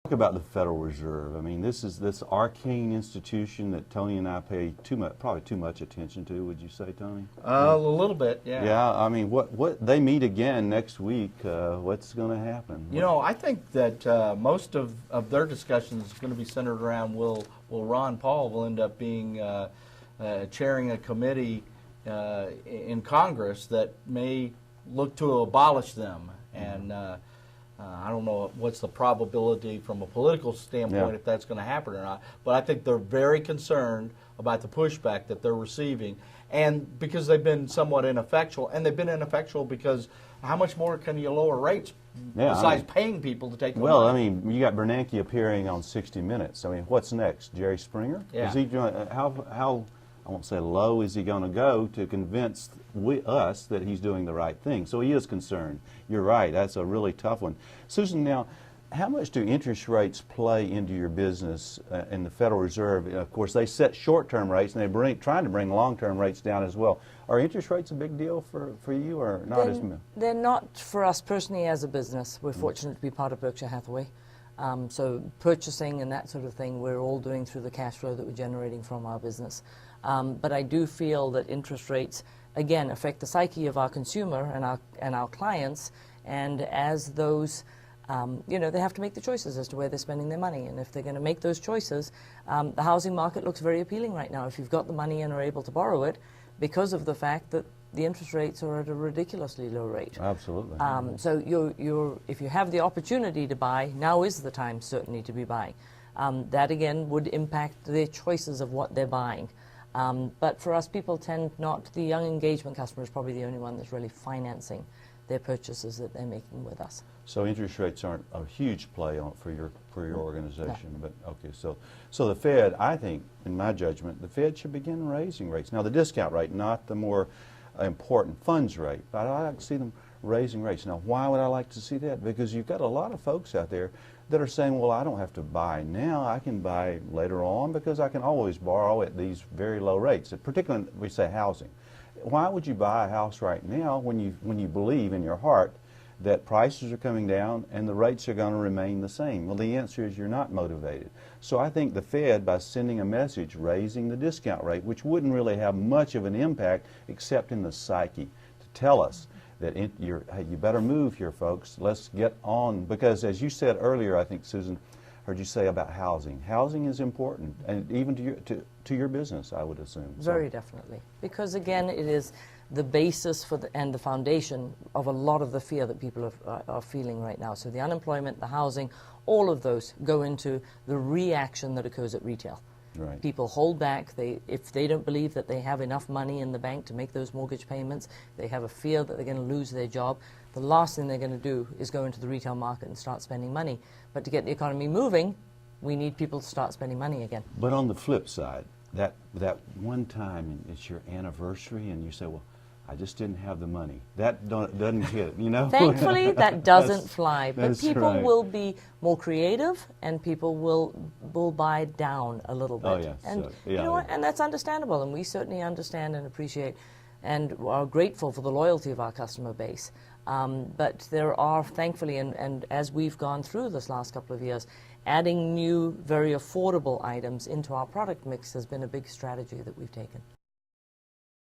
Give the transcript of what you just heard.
Talk about the Federal Reserve. I mean, this is this arcane institution that Tony and I pay probably too much attention to. Would you say, Tony? A little bit, yeah. Yeah. I mean, what they meet again next week. What's going to happen? You know, I think that most of their discussions is going to be centered around will Ron Paul will end up being chairing a committee in Congress that may look to abolish them, and I don't know what's the probability from a political standpoint if that's going to happen or not, but I think they're very concerned about the pushback that they're receiving, and because they've been somewhat ineffectual, and they've been ineffectual because how much more can you lower rates besides paying people to take the money? I mean, you got Bernanke appearing on 60 Minutes. I mean, what's next? Jerry Springer? Yeah. Is he doing, how I won't say low is he going to go to convince us that he's doing the right thing? So he is concerned. You're right. That's a really tough one. Susan, now, how much do interest rates play into your business in the Federal Reserve? Of course, they set short-term rates, and they're trying to bring long-term rates down as well. Are interest rates a big deal for you, or not as much? They're not for us personally as a business. We're fortunate to be part of Berkshire Hathaway. So purchasing and that sort of thing, we're all doing through the cash flow that we're generating from our business. But I do feel that interest rates, again, affect the psyche of our consumer and our clients. And as those, you know, they have to make the choices as to where they're spending their money. And if they're going to make those choices, the housing market looks very appealing right now. If you've got the money and are able to borrow it, because of the fact that the interest rates are at a ridiculously low rate. Absolutely. So if you have the opportunity to buy, now is the time certainly to be buying. That again would impact their choices of what they're buying. But for us, people tend not, the young engagement customer is probably the only one that's really financing their purchases that they're making with us. So interest rates aren't a huge play for your organization, No. but okay. So the Fed, I think, in my judgment, the Fed should begin raising rates. Now the discount rate, not the more important funds rate, but I like to see them raising rates. Now why would I like to see that? Because you've got a lot of folks out there that are saying, well, I don't have to buy now, I can buy later on because I can always borrow at these very low rates, particularly when we say housing. Why would you buy a house right now when you believe in your heart that prices are coming down and the rates are going to remain the same? Well, the answer is you're not motivated. So I think the Fed, by sending a message raising the discount rate, which wouldn't really have much of an impact except in the psyche, to tell us that hey, you better move here, folks. Let's get on. Because as you said earlier, I think, Susan, heard you say about housing. Housing is important, and even to your business, I would assume. Very definitely. Because again, it is the basis for and the foundation of a lot of the fear that people are feeling right now. So the unemployment, the housing, all of those go into the reaction that occurs at retail. Right. People hold back. If they don't believe that they have enough money in the bank to make those mortgage payments, they have a fear that they're going to lose their job, the last thing they're going to do is go into the retail market and start spending money. But to get the economy moving, we need people to start spending money again. But on the flip side, that one time it's your anniversary and you say, well, I just didn't have the money. That doesn't hit, you know? Thankfully, that doesn't fly. But people right. will be more creative, and people will buy down a little bit. Oh, yeah. And, so, you know what? And that's understandable, and we certainly understand and appreciate and are grateful for the loyalty of our customer base. But there are, thankfully, and as we've gone through this last couple of years, adding new, very affordable items into our product mix has been a big strategy that we've taken.